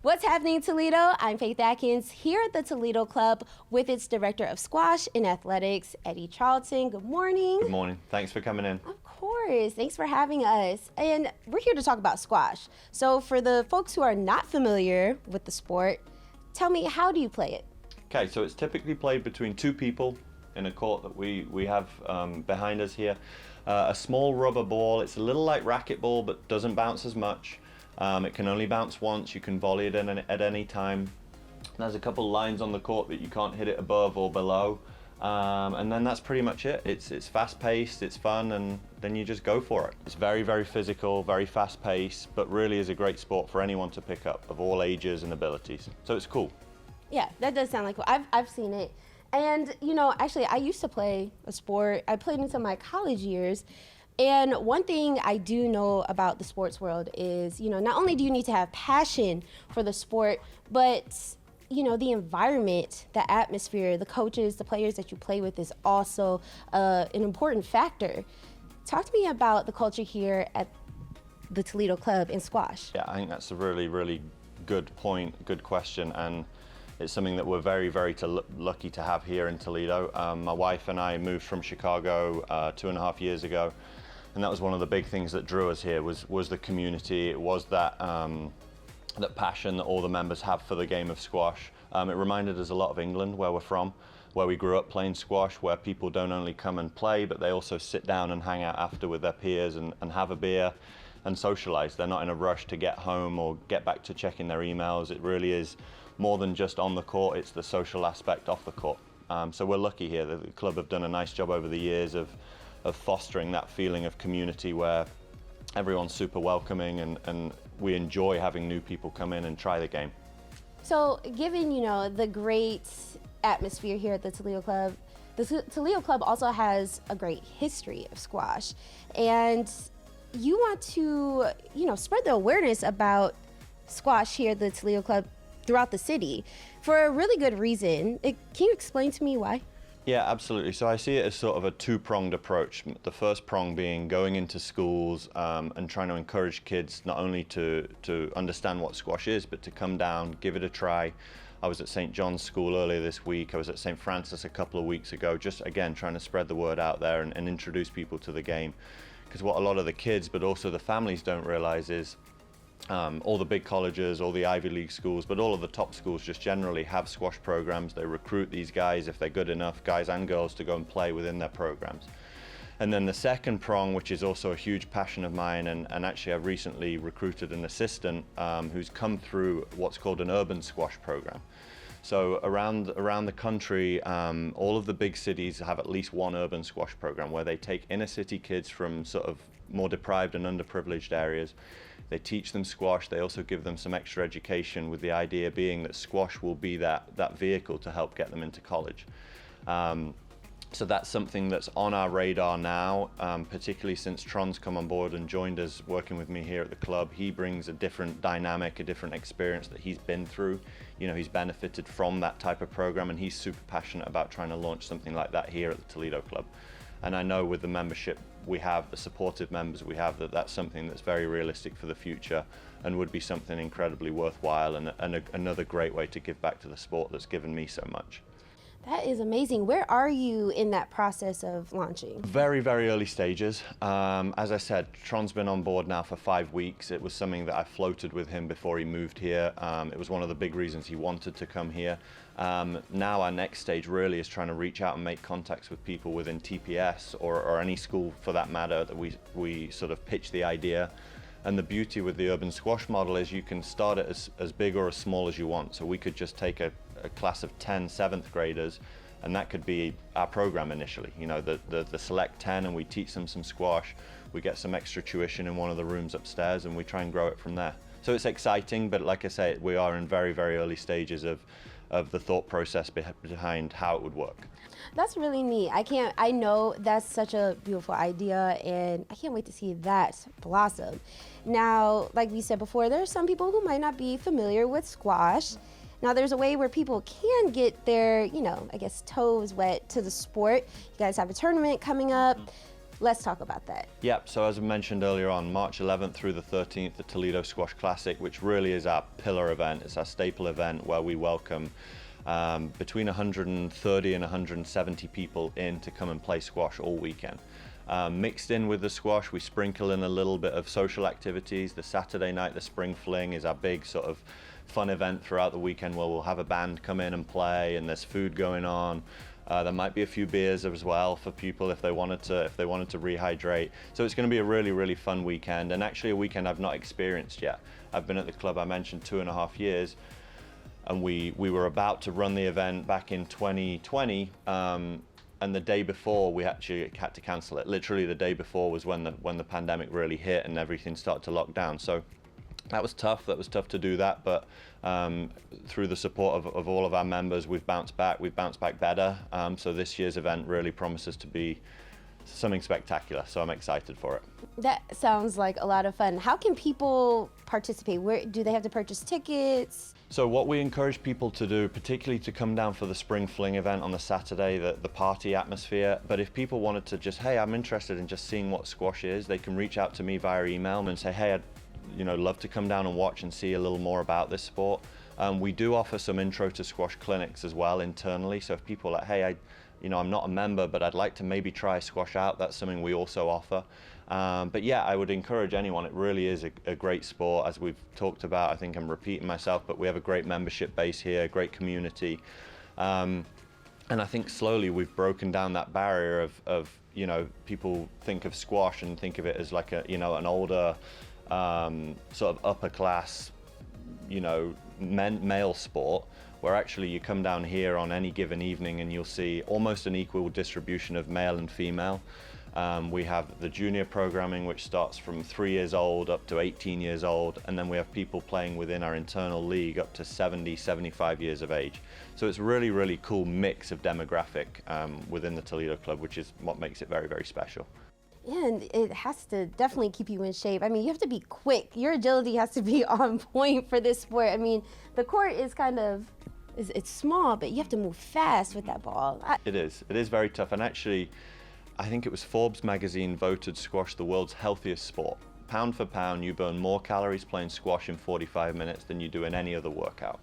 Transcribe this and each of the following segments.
What's happening, Toledo? I'm Faith Atkins here at the Toledo Club with its Director of Squash and Athletics, Eddie Charlton. Good morning. Good morning. Thanks for coming in. Of course. Thanks for having us. And we're here to talk about squash. So for the folks who are not familiar with the sport, tell me, how do you play it? Okay, so it's typically played between two people in a court that we have behind us here. A small rubber ball. It's a little like racquetball, but doesn't bounce as much. It can only bounce once. You can volley it in at any time. There's a couple lines on the court that you can't hit it above or below. And then that's pretty much it. It's fast-paced, it's fun, and then you just go for it. It's very, very physical, very fast-paced, but really is a great sport for anyone to pick up of all ages and abilities. So it's cool. Yeah, that does sound like cool. I've seen it. And, you know, actually, I used to play a sport. I played into my college years. And one thing I do know about the sports world is, you know, not only do you need to have passion for the sport, but, you know, the environment, the atmosphere, the coaches, the players that you play with is also an important factor. Talk to me about the culture here at the Toledo Club in squash. Yeah, I think that's a really, really good point, good question, and it's something that we're very, very lucky to have here in Toledo. My wife and I moved from Chicago 2.5 years ago. And that was one of the big things that drew us here was the community. It was that that passion that all the members have for the game of squash. It reminded us a lot of England, where we're from, where we grew up playing squash, where people don't only come and play, but they also sit down and hang out after with their peers and have a beer and socialize. They're not in a rush to get home or get back to checking their emails. It really is more than just on the court, it's the social aspect off the court. So we're lucky here. The club have done a nice job over the years of fostering that feeling of community where everyone's super welcoming and we enjoy having new people come in and try the game. So given, you know, the great atmosphere here at the Toledo Club, the Toledo Club also has a great history of squash. And you want to, you know, spread the awareness about squash here at the Toledo Club throughout the city for a really good reason. Can you explain to me why? Yeah, absolutely. So I see it as sort of a two-pronged approach. The first prong being going into schools and trying to encourage kids not only to understand what squash is, but to come down, give it a try. I was at St. John's School earlier this week. I was at St. Francis a couple of weeks ago, just again trying to spread the word out there and introduce people to the game. Because what a lot of the kids, but also the families don't realize is all the big colleges, all the Ivy League schools, but all of the top schools just generally have squash programs. They recruit these guys, if they're good enough, guys and girls, to go and play within their programs. And then the second prong, which is also a huge passion of mine, and actually I've recently recruited an assistant who's come through what's called an urban squash program. So around the country, all of the big cities have at least one urban squash program where they take inner city kids from sort of more deprived and underprivileged areas. They teach them squash. They also give them some extra education, with the idea being that squash will be that vehicle to help get them into college. So that's something that's on our radar now, particularly since Tron's come on board and joined us working with me here at the club. He brings a different dynamic, a different experience that he's been through. You know, he's benefited from that type of program, and he's super passionate about trying to launch something like that here at the Toledo Club. And I know with the membership we have, the supportive members we have, that's something that's very realistic for the future and would be something incredibly worthwhile and another great way to give back to the sport that's given me so much. That is amazing. Where are you in that process of launching? Very, very early stages. As I said, Tron's been on board now for 5 weeks. It was something that I floated with him before he moved here. It was one of the big reasons he wanted to come here. Now our next stage really is trying to reach out and make contacts with people within TPS or any school for that matter that we sort of pitch the idea. And the beauty with the urban squash model is you can start it as big or as small as you want. So we could just take a class of 10 7th graders, and that could be our program initially. You know, the select 10, and we teach them some squash. We get some extra tuition in one of the rooms upstairs, and we try and grow it from there. So it's exciting, but like I say, we are in very, very early stages of the thought process behind how it would work. That's really neat. I know that's such a beautiful idea, and I can't wait to see that blossom. Now, like we said before, there are some people who might not be familiar with squash. Now, there's a way where people can get their, you know, I guess toes wet to the sport. You guys have a tournament coming up. Let's talk about that. Yep, so as I mentioned earlier on, March 11th through the 13th, the Toledo Squash Classic, which really is our pillar event. It's our staple event where we welcome between 130 and 170 people in to come and play squash all weekend. Mixed in with the squash, we sprinkle in a little bit of social activities. The Saturday night, the Spring Fling, is our big sort of fun event throughout the weekend where we'll have a band come in and play, and there's food going on. There might be a few beers as well for people if they wanted to rehydrate. So it's going to be a really, really fun weekend, and actually a weekend I've not experienced yet. I've been at the club, I mentioned, 2.5 years, and we were about to run the event back in 2020. And the day before, we actually had to cancel it. Literally the day before was when the pandemic really hit and everything started to lock down. So that was tough. That was tough to do that. But through the support of all of our members, we've bounced back. We've bounced back better. So this year's event really promises to be something spectacular. So I'm excited for it. That sounds like a lot of fun. How can people participate? Where do they have to purchase tickets? So what we encourage people to do, particularly to come down for the Spring Fling event on the Saturday, the party atmosphere, but if people wanted to just, hey, I'm interested in just seeing what squash is, they can reach out to me via email and say, hey, I'd love to come down and watch and see a little more about this sport. We do offer some intro to squash clinics as well internally, so if people are like, hey, I'm not a member, but I'd like to maybe try squash out, that's something we also offer. But yeah, I would encourage anyone. It really is a great sport, as we've talked about. I think I'm repeating myself, but we have a great membership base here, great community. And I think slowly we've broken down that barrier of people think of squash and think of it as like an older, sort of upper class, male sport, where actually you come down here on any given evening and you'll see almost an equal distribution of male and female. We have the junior programming, which starts from 3 years old up to 18 years old, and then we have people playing within our internal league up to 70, 75 years of age. So it's a really, really cool mix of demographic within the Toledo Club, which is what makes it very, very special. Yeah, and it has to definitely keep you in shape. I mean, you have to be quick. Your agility has to be on point for this sport. I mean, the court is it's small, but you have to move fast with that ball. It is very tough, and actually, I think it was Forbes magazine voted squash the world's healthiest sport. Pound for pound, you burn more calories playing squash in 45 minutes than you do in any other workout,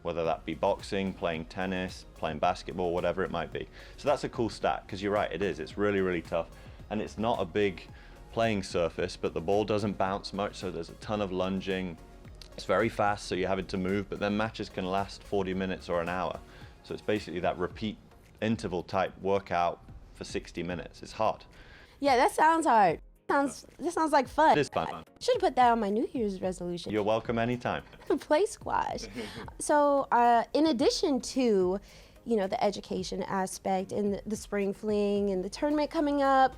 whether that be boxing, playing tennis, playing basketball, whatever it might be. So that's a cool stat, because you're right, it is. It's really, really tough, and it's not a big playing surface, but the ball doesn't bounce much, so there's a ton of lunging. It's very fast, so you're having to move, but then matches can last 40 minutes or an hour. So it's basically that repeat interval type workout for 60 minutes. It's hard. Yeah, that sounds hard. This sounds like fun. It is fun. I should have put that on my New Year's resolution. You're welcome anytime. Play squash. So in addition to, the education aspect and the Spring Fling and the tournament coming up,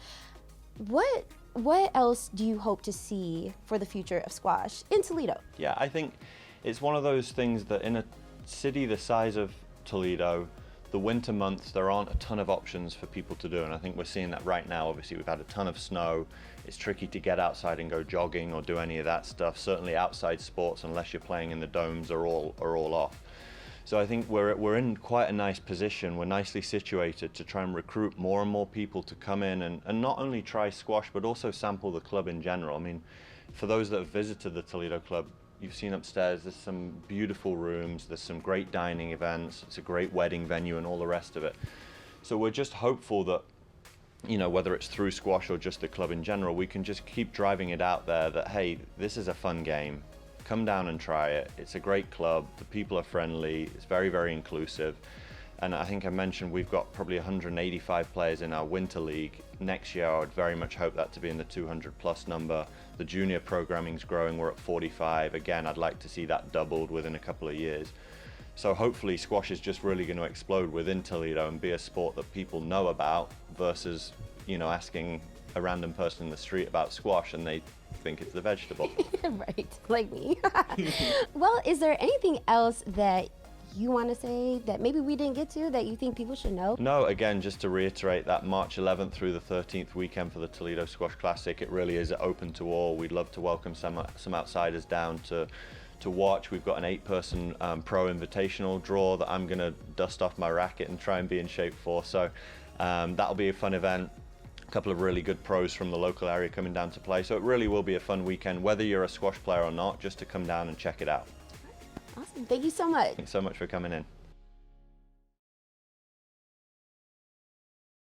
what else do you hope to see for the future of squash in Toledo? Yeah, I think it's one of those things that in a city the size of Toledo, the winter months, there aren't a ton of options for people to do, and I think we're seeing that right now. Obviously, we've had a ton of snow. It's tricky to get outside and go jogging or do any of that stuff. Certainly outside sports, unless you're playing in the domes, are all off. So I think we're in quite a nice position. We're nicely situated to try and recruit more and more people to come in and not only try squash, but also sample the club in general. I mean, for those that have visited the Toledo Club, you've seen upstairs, there's some beautiful rooms, there's some great dining events, it's a great wedding venue and all the rest of it. So we're just hopeful that, whether it's through squash or just the club in general, we can just keep driving it out there that, hey, this is a fun game. Come down and try it. It's a great club. The people are friendly. It's very, very inclusive. And I think I mentioned we've got probably 185 players in our winter league. Next year, I would very much hope that to be in the 200 plus number. The junior programming's growing. We're at 45. Again, I'd like to see that doubled within a couple of years. So hopefully squash is just really going to explode within Toledo and be a sport that people know about versus, asking a random person in the street about squash and they think it's the vegetable. Right, like me. Well, is there anything else that you want to say that maybe we didn't get to that you think people should know? No, again, just to reiterate that March 11th through the 13th weekend for the Toledo Squash Classic, it really is open to all. We'd love to welcome some outsiders down to watch. We've got an 8-person pro invitational draw that I'm going to dust off my racket and try and be in shape for. So that'll be a fun event. couple of really good pros from the local area coming down to play. So it really will be a fun weekend, whether you're a squash player or not, just to come down and check it out. Awesome. Thank you so much. Thanks so much for coming in.